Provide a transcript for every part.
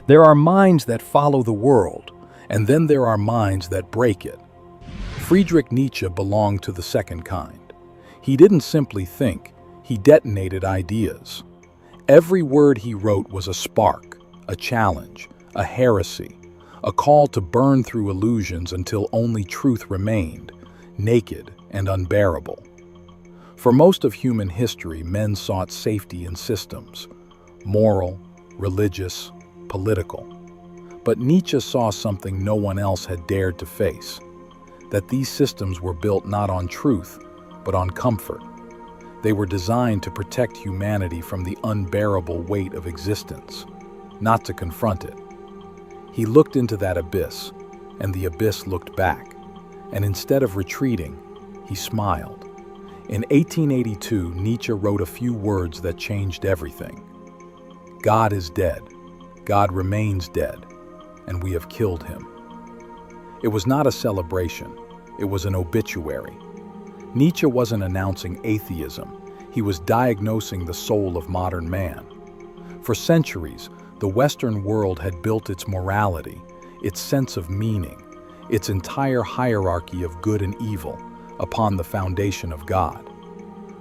There are minds that follow the world, and then there are minds that break it. Friedrich Nietzsche belonged to the second kind. He didn't simply think, he detonated ideas. Every word he wrote was a spark, a challenge, a heresy, a call to burn through illusions until only truth remained, naked and unbearable. For most of human history, men sought safety in systems, moral, religious, political. But Nietzsche saw something no one else had dared to face, that these systems were built not on truth, but on comfort. They were designed to protect humanity from the unbearable weight of existence, not to confront it. He looked into that abyss, and the abyss looked back, and instead of retreating, he smiled. In 1882, Nietzsche wrote a few words that changed everything. God is dead. God remains dead, and we have killed him. It was not a celebration, it was an obituary. Nietzsche wasn't announcing atheism, he was diagnosing the soul of modern man. For centuries, the Western world had built its morality, its sense of meaning, its entire hierarchy of good and evil upon the foundation of God.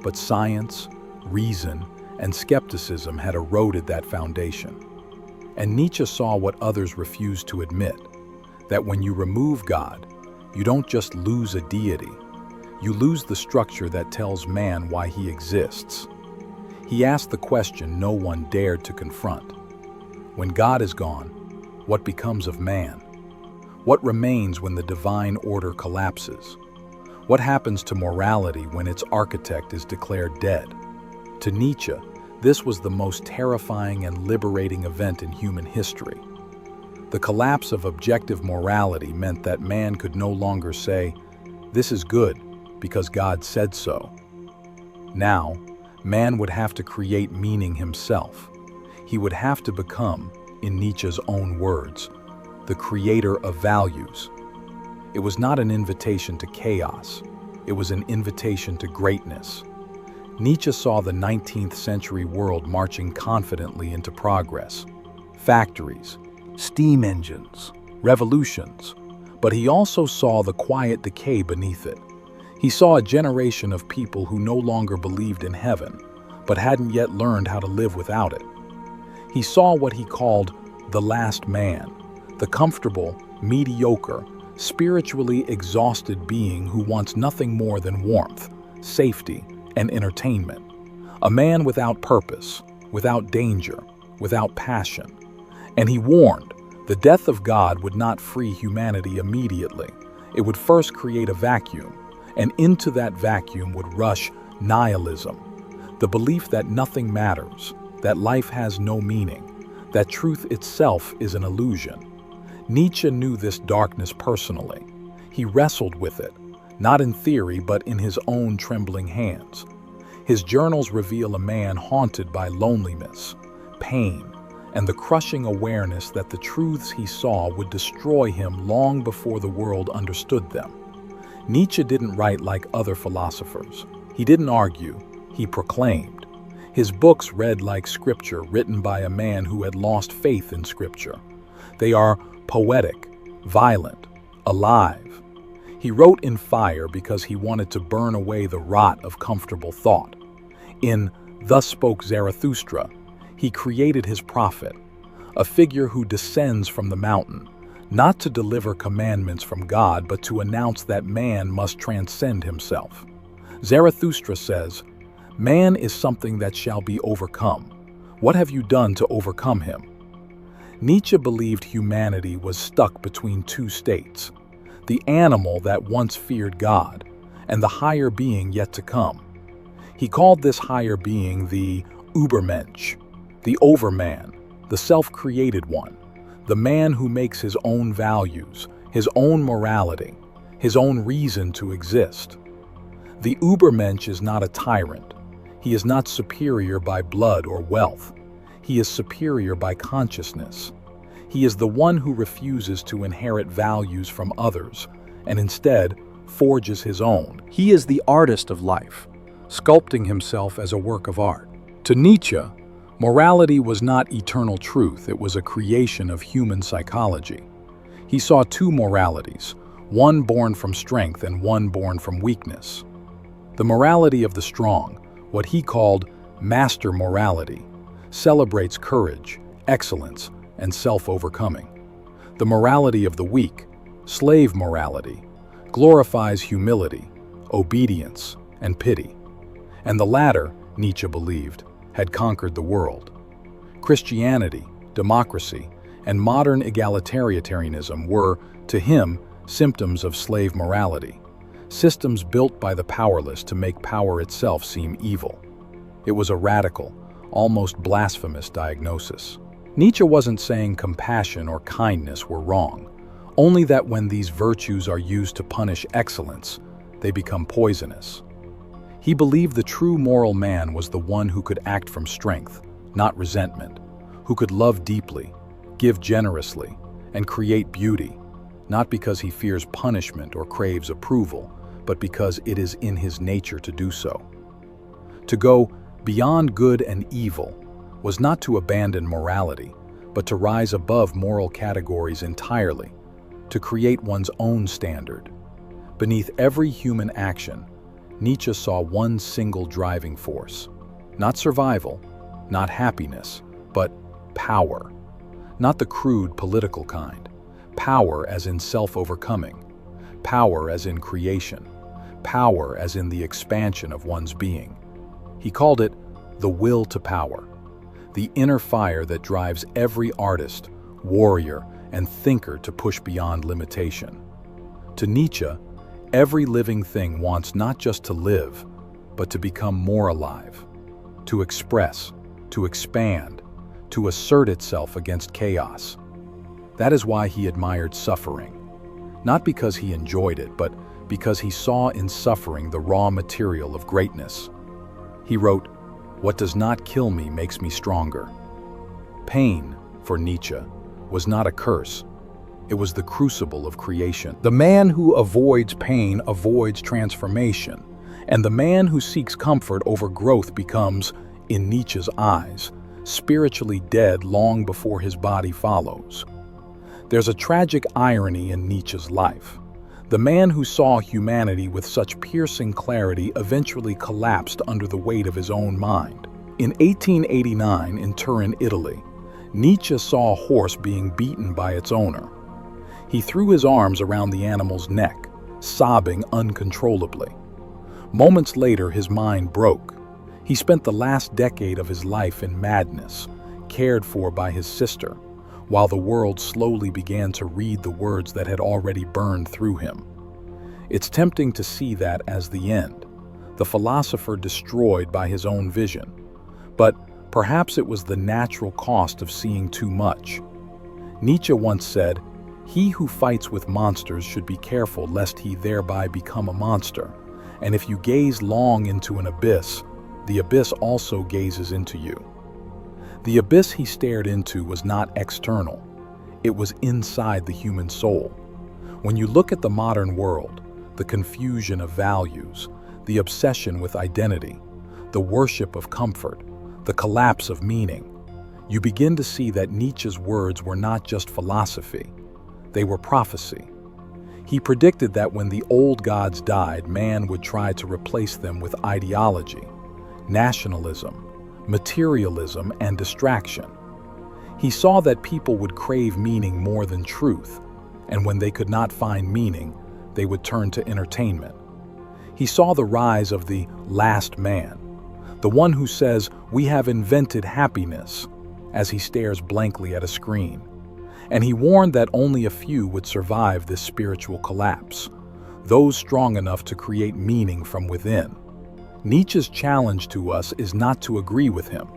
But science, reason, and skepticism had eroded that foundation. And Nietzsche saw what others refused to admit, that when you remove God, you don't just lose a deity, you lose the structure that tells man why he exists. He asked the question no one dared to confront. When God is gone, what becomes of man? What remains when the divine order collapses? What happens to morality when its architect is declared dead? To Nietzsche, this was the most terrifying and liberating event in human history. The collapse of objective morality meant that man could no longer say, "This is good because God said so." Now, man would have to create meaning himself. He would have to become, in Nietzsche's own words, the creator of values. It was not an invitation to chaos, it was an invitation to greatness. Nietzsche saw the 19th century world marching confidently into progress. Factories, steam engines, revolutions. But he also saw the quiet decay beneath it. He saw a generation of people who no longer believed in heaven, but hadn't yet learned how to live without it. He saw what he called the last man, the comfortable, mediocre, spiritually exhausted being who wants nothing more than warmth, safety, and entertainment. A man without purpose, without danger, without passion. And he warned, the death of God would not free humanity immediately. It would first create a vacuum, and into that vacuum would rush nihilism, the belief that nothing matters, that life has no meaning, that truth itself is an illusion. Nietzsche knew this darkness personally. He wrestled with it, not in theory but in his own trembling hands. His journals reveal a man haunted by loneliness, pain, and the crushing awareness that the truths he saw would destroy him long before the world understood them. Nietzsche didn't write like other philosophers. He didn't argue, he proclaimed. His books read like scripture written by a man who had lost faith in scripture. They are poetic, violent, alive. He wrote in fire because he wanted to burn away the rot of comfortable thought. In Thus Spoke Zarathustra, he created his prophet, a figure who descends from the mountain, not to deliver commandments from God, but to announce that man must transcend himself. Zarathustra says, "Man is something that shall be overcome. What have you done to overcome him?" Nietzsche believed humanity was stuck between two states, the animal that once feared God, and the higher being yet to come. He called this higher being the Übermensch, the overman, the self-created one, the man who makes his own values, his own morality, his own reason to exist. The Übermensch is not a tyrant. He is not superior by blood or wealth. He is superior by consciousness. He is the one who refuses to inherit values from others and instead forges his own. He is the artist of life, sculpting himself as a work of art. To Nietzsche, Morality was not eternal truth, it was a creation of human psychology. He saw two moralities, one born from strength and one born from weakness. The morality of the strong, what he called master morality, celebrates courage, excellence, and self-overcoming. The morality of the weak, slave morality, glorifies humility, obedience, and pity. And the latter, Nietzsche believed, had conquered the world. Christianity, democracy, and modern egalitarianism were, to him, symptoms of slave morality, systems built by the powerless to make power itself seem evil. It was a radical, almost blasphemous diagnosis. Nietzsche wasn't saying compassion or kindness were wrong, only that when these virtues are used to punish excellence, they become poisonous. He believed the true moral man was the one who could act from strength, not resentment, who could love deeply, give generously, and create beauty, not because he fears punishment or craves approval, but because it is in his nature to do so. To go beyond good and evil was not to abandon morality, but to rise above moral categories entirely, to create one's own standard. Beneath every human action, Nietzsche saw one single driving force. Not survival, not happiness, but power. Not the crude political kind. Power as in self-overcoming. Power as in creation. Power as in the expansion of one's being. He called it the will to power, the inner fire that drives every artist, warrior, and thinker to push beyond limitation. To Nietzsche, every living thing wants not just to live, but to become more alive, to express, to expand, to assert itself against chaos. That is why he admired suffering, not because he enjoyed it, but because he saw in suffering the raw material of greatness. He wrote, "What does not kill me makes me stronger." Pain, for Nietzsche, was not a curse. It was the crucible of creation. The man who avoids pain avoids transformation, and the man who seeks comfort over growth becomes, in Nietzsche's eyes, spiritually dead long before his body follows. There's a tragic irony in Nietzsche's life. The man who saw humanity with such piercing clarity eventually collapsed under the weight of his own mind. In 1889, in Turin, Italy, Nietzsche saw a horse being beaten by its owner. He threw his arms around the animal's neck, sobbing uncontrollably. Moments later, his mind broke. He spent the last decade of his life in madness, cared for by his sister, while the world slowly began to read the words that had already burned through him. It's tempting to see that as the end, the philosopher destroyed by his own vision. But perhaps it was the natural cost of seeing too much. Nietzsche once said, "He who fights with monsters should be careful lest he thereby become a monster. And if you gaze long into an abyss, the abyss also gazes into you." The abyss he stared into was not external. It was inside the human soul. When you look at the modern world, the confusion of values, the obsession with identity, the worship of comfort, the collapse of meaning, you begin to see that Nietzsche's words were not just philosophy, they were prophecy. He predicted that when the old gods died, man would try to replace them with ideology, nationalism, materialism, and distraction. He saw that people would crave meaning more than truth, and when they could not find meaning, they would turn to entertainment. He saw the rise of the last man, the one who says, "We have invented happiness," as he stares blankly at a screen. And he warned that only a few would survive this spiritual collapse, those strong enough to create meaning from within. Nietzsche's challenge to us is not to agree with him.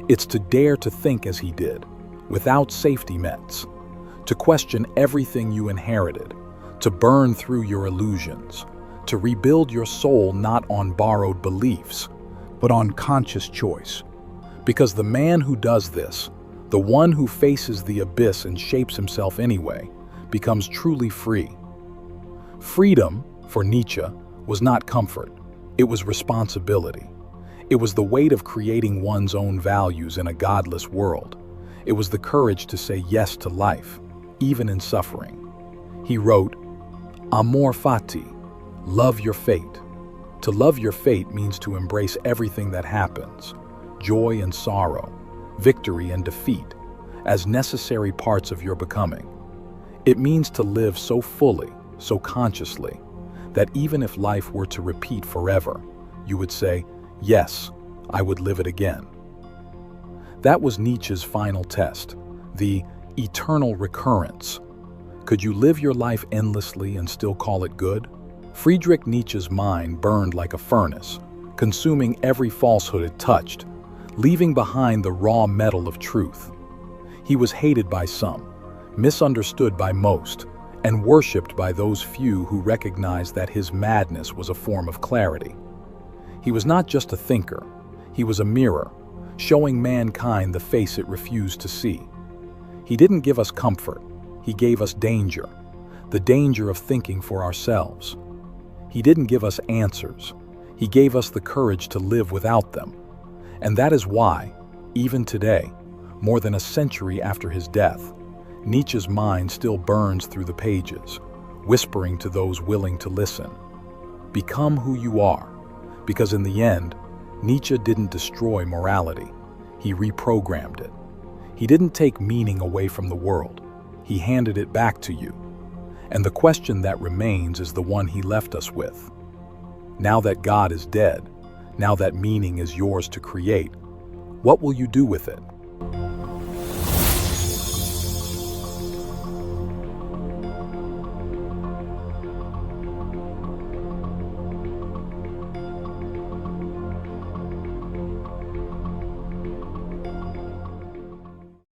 It's to dare to think as he did, without safety nets, to question everything you inherited, to burn through your illusions, to rebuild your soul not on borrowed beliefs, but on conscious choice. Because the man who does this, the one who faces the abyss and shapes himself anyway, becomes truly free. Freedom, for Nietzsche, was not comfort. It was responsibility. It was the weight of creating one's own values in a godless world. It was the courage to say yes to life, even in suffering. He wrote, Amor Fati, love your fate. To love your fate means to embrace everything that happens, joy and sorrow, victory and defeat, as necessary parts of your becoming. It means to live so fully, so consciously, that even if life were to repeat forever, you would say, yes, I would live it again. That was Nietzsche's final test, the eternal recurrence. Could you live your life endlessly and still call it good? Friedrich Nietzsche's mind burned like a furnace, consuming every falsehood it touched, leaving behind the raw metal of truth. He was hated by some, misunderstood by most, and worshipped by those few who recognized that his madness was a form of clarity. He was not just a thinker, he was a mirror, showing mankind the face it refused to see. He didn't give us comfort, he gave us danger, the danger of thinking for ourselves. He didn't give us answers, he gave us the courage to live without them. And that is why, even today, more than a century after his death, Nietzsche's mind still burns through the pages, whispering to those willing to listen. Become who you are, because in the end, Nietzsche didn't destroy morality, he reprogrammed it. He didn't take meaning away from the world, he handed it back to you. And the question that remains is the one he left us with. Now that God is dead, now that meaning is yours to create, what will you do with it?